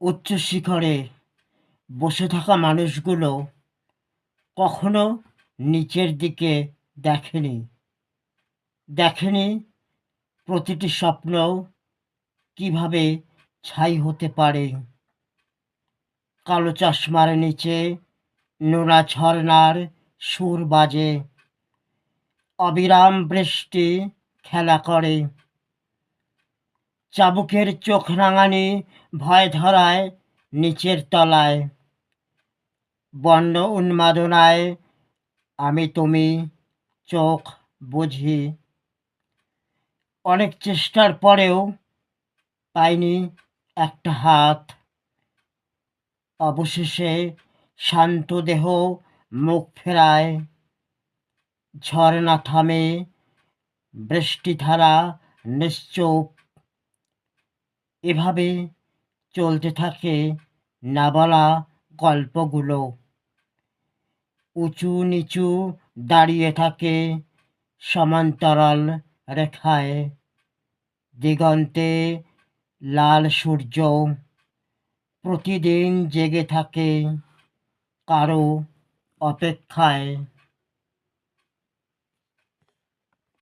উচ্চ শিখরে বসে থাকা মানুষগুলো কখনো নিচের দিকে দেখেনি। দেখেনি প্রতিটি স্বপ্ন কিভাবে ছাই হতে পারে। কালো চশমার নিচে নোনা ঝরনার সুর বাজে, অবিরাম বৃষ্টি খেলা করে। চাবুকের চোখ রাঙানি ভয় ধরায় নিচের তলায়। বন্য উন্মাদনায় আমি তুমি চোখ বুঝি। অনেক চেষ্টার পরেও পাইনি একটা হাত। অবশেষে শান্ত দেহ মুখ ফেরায়। ঝরনা থামে, বৃষ্টিধারা নিশ্চুপ। এভাবে চলতে থাকে না বলা গল্পগুলো। উঁচু নিচু দাঁড়িয়ে থাকে সমান্তরাল রেখায়। দিগন্তে লাল সূর্য প্রতিদিন জেগে থাকে কারো অপেক্ষায়।